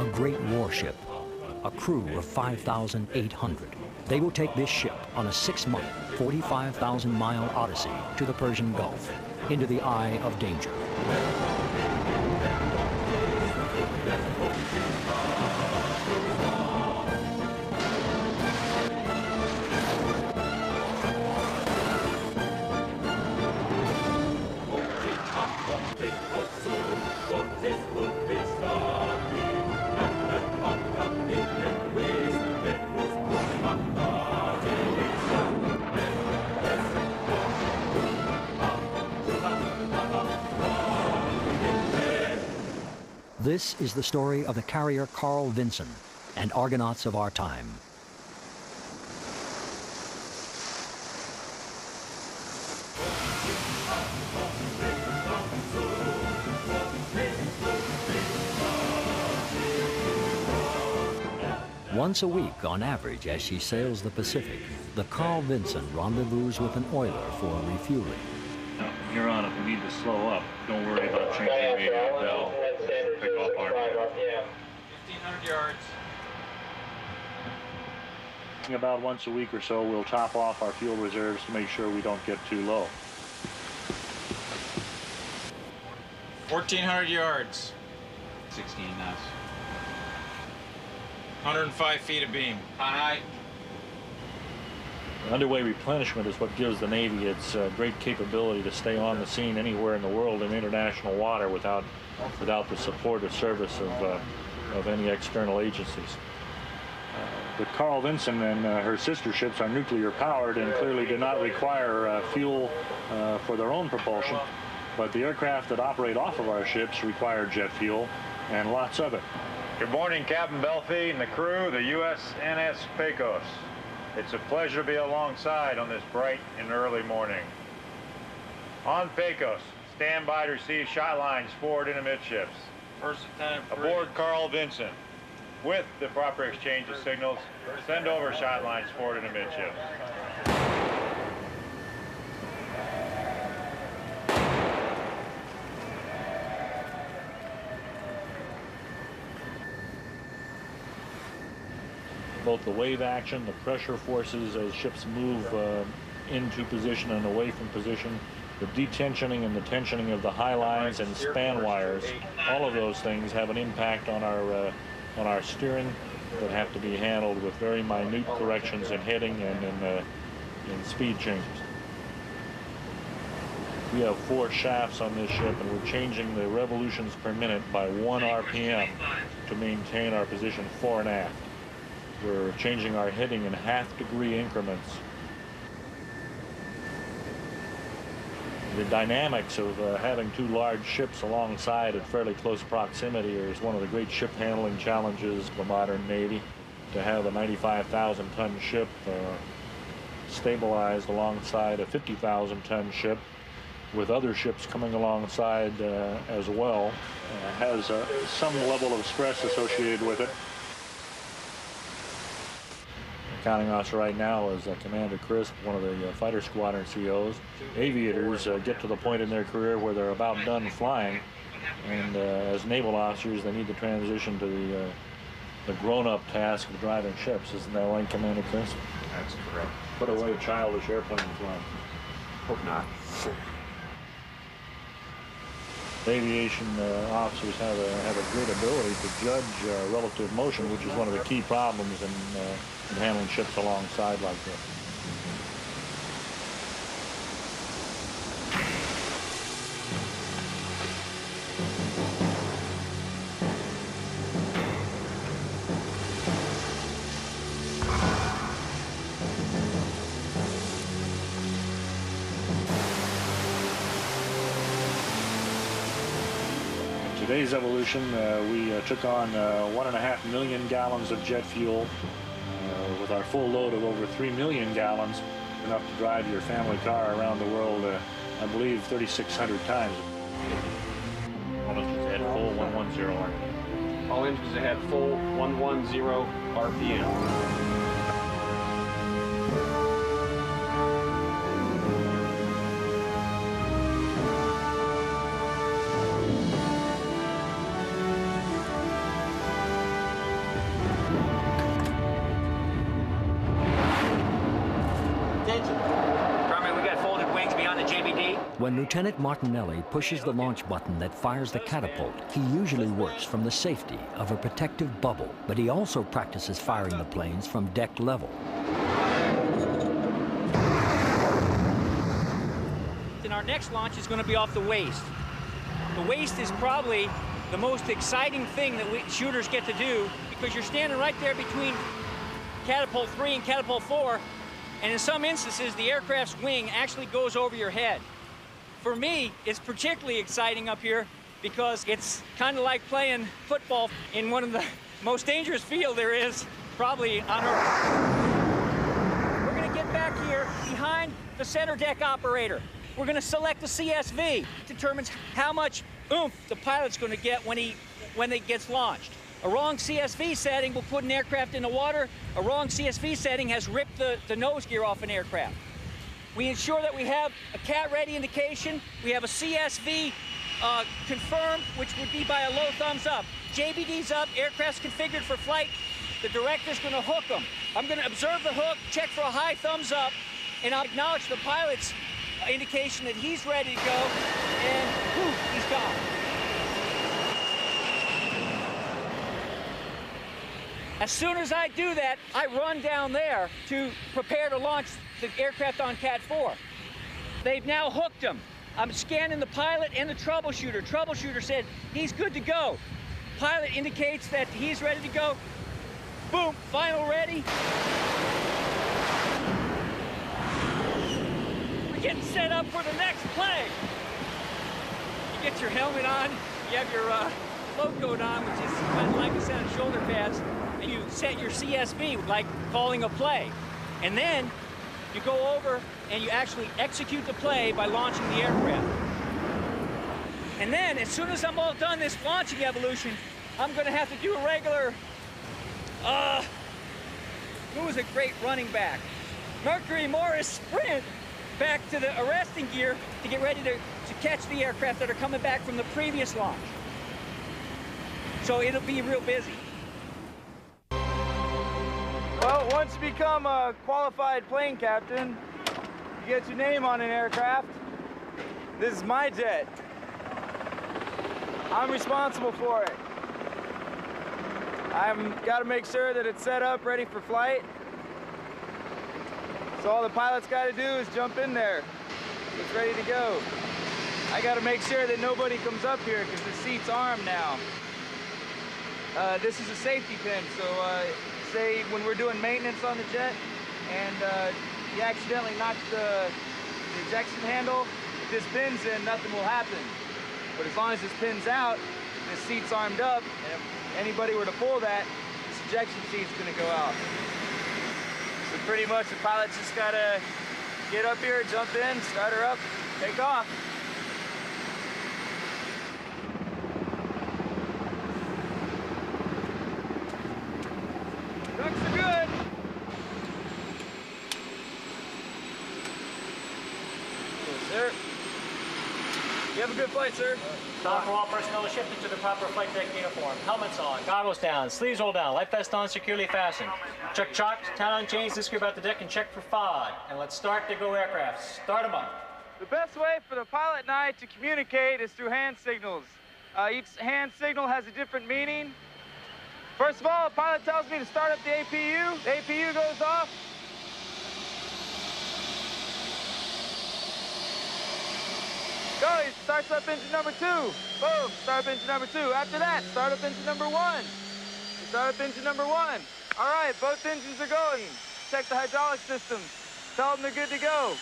a great warship, a crew of 5,800. They will take this ship on a 6-month, 45,000-mile odyssey to the Persian Gulf, into the eye of danger. This is the story of the carrier Carl Vinson and Argonauts of our time. Once a week, on average, as she sails the Pacific, the Carl Vinson rendezvous with an oiler for refueling. You're on. If we need to slow up, don't worry about changing radio. They'll pick off our 1,500 yards. About once a week or so, we'll top off our fuel reserves to make sure we don't get too low. 1,400 yards. 16 knots. 105 feet of beam. High. Underway replenishment is what gives the Navy its great capability to stay on the scene anywhere in the world in international water without the support or service of any external agencies. The Carl Vinson and her sister ships are nuclear powered and clearly do not require fuel for their own propulsion, but the aircraft that operate off of our ships require jet fuel, and lots of it. Good morning, Captain Belfi and the crew, the USNS Pecos. It's a pleasure to be alongside on this bright and early morning. On Pecos, stand by to receive shot lines forward and amidships. First Lieutenant Aboard Carl Vinson. With the proper exchange of signals, send over shot lines forward and amidships. Both the wave action, the pressure forces as ships move into position and away from position, the detensioning and the tensioning of the high lines and span wires, all of those things have an impact on our steering that have to be handled with very minute corrections in heading and in speed changes. We have 4 shafts on this ship, and we're changing the revolutions per minute by 1 RPM to maintain our position fore and aft. We're changing our heading in half-degree increments. The dynamics of having 2 large ships alongside at fairly close proximity is one of the great ship handling challenges of the modern Navy. To have a 95,000-ton ship stabilized alongside a 50,000-ton ship with other ships coming alongside as well has some level of stress associated with it. Counting officer right now is Commander Crisp, one of the fighter squadron COs. Aviators get to the point in their career where they're about done flying, and as naval officers, they need to transition to the grown-up task of driving ships. Isn't that right, Commander Crisp? That's correct. Put away childish airplane flying. Hope not. Aviation officers have a great ability to judge relative motion, which is one of the key problems in handling ships alongside like this. Today's evolution, we took on 1.5 million gallons of jet fuel with our full load of over 3 million gallons, enough to drive your family car around the world, I believe, 3,600 times. All engines had full 110 RPM. All engines had full 110 RPM. When Lieutenant Martinelli pushes the launch button that fires the catapult, he usually works from the safety of a protective bubble, but he also practices firing the planes from deck level. And our next launch is going to be off the waist. The waist is probably the most exciting thing that shooters get to do, because you're standing right there between catapult 3 and catapult 4, and in some instances, the aircraft's wing actually goes over your head. For me, it's particularly exciting up here because it's kind of like playing football in one of the most dangerous field there is, probably on Earth. We're gonna get back here behind the center deck operator. We're gonna select the CSV. It determines how much oomph the pilot's gonna get when it gets launched. A wrong CSV setting will put an aircraft in the water. A wrong CSV setting has ripped the nose gear off an aircraft. We ensure that we have a CAT-ready indication. We have a CSV confirmed, which would be by a low thumbs up. JBD's up, aircraft's configured for flight. The director's gonna hook them. I'm gonna observe the hook, check for a high thumbs up, and I'll acknowledge the pilot's indication that he's ready to go, and poof, he's gone. As soon as I do that, I run down there to prepare to launch the aircraft on Cat 4. They've now hooked him. I'm scanning the pilot and the troubleshooter. Troubleshooter said he's good to go. Pilot indicates that he's ready to go. Boom, final ready. We're getting set up for the next play. You get your helmet on, you have your float coat on, which is kind of like a set of shoulder pads, and you set your CSV, like calling a play. And then you go over and you actually execute the play by launching the aircraft. And then, as soon as I'm all done this launching evolution, I'm gonna have to do a regular, who was a great running back? Mercury Morris sprint back to the arresting gear to get ready to catch the aircraft that are coming back from the previous launch. So it'll be real busy. Well, once you become a qualified plane captain, you get your name on an aircraft. This is my jet. I'm responsible for it. I've got to make sure that it's set up, ready for flight. So all the pilot's got to do is jump in there. It's ready to go. I got to make sure that nobody comes up here because the seat's armed now. This is a safety pin, so say when we're doing maintenance on the jet and you accidentally knock the ejection handle, if this pin's in, nothing will happen. But as long as this pin's out, this seat's armed up, and if anybody were to pull that, this ejection seat's gonna go out. So pretty much the pilot's just gotta get up here, jump in, start her up, take off. Ducks are good. Yes, sir. You have a good flight, sir. Dock for all personnel shipped into the proper flight deck uniform. Helmets on, goggles down, sleeves rolled down, life vest on, securely fastened. Check chalk, tie on chains, this group out the deck, and check for FOD. And let's start to go aircraft. Start them up. The best way for the pilot and I to communicate is through hand signals. Each hand signal has a different meaning. First of all, the pilot tells me to start up the APU. The APU goes off. Go, he starts up engine number 2. Boom, start up engine number 2. After that, start up engine number 1. Start up engine number 1. All right, both engines are going. Check the hydraulic systems. Tell them they're good to go.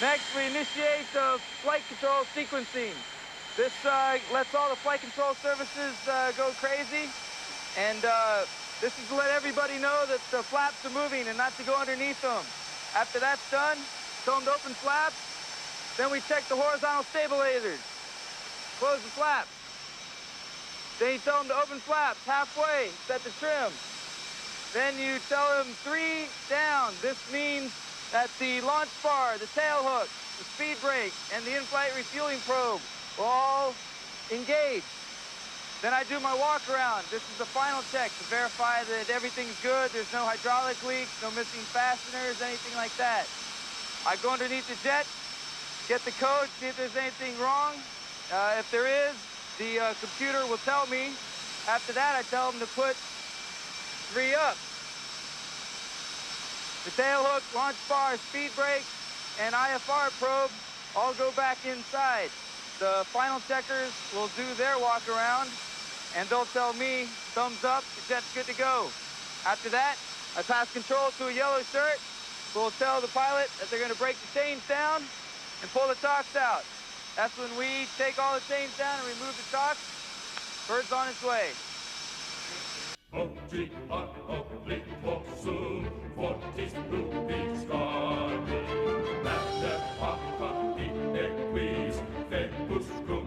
Next, we initiate the flight control sequencing. This lets all the flight control services go crazy. And this is to let everybody know that the flaps are moving and not to go underneath them. After that's done, tell them to open flaps. Then we check the horizontal stabilizers. Close the flaps. Then you tell them to open flaps halfway, set the trim. Then you tell them 3 down. This means that the launch bar, the tail hook, the speed brake, and the in-flight refueling probe will all engage. Then I do my walk around. This is the final check to verify that everything's good. There's no hydraulic leaks, no missing fasteners, anything like that. I go underneath the jet, get the code, see if there's anything wrong. If there is, the computer will tell me. After that, I tell them to put 3 up. The tail hook, launch bar, speed brake, and IFR probe all go back inside. The final checkers will do their walk around, and they'll tell me, thumbs up, the jet's good to go. After that, I pass control to a yellow shirt who will tell the pilot that they're going to break the chains down and pull the chocks out. That's when we take all the chains down and remove the chocks. Bird's on its way. Oggi a obbligoso, fortis rubis gardi, Matter papa di equis, febus cum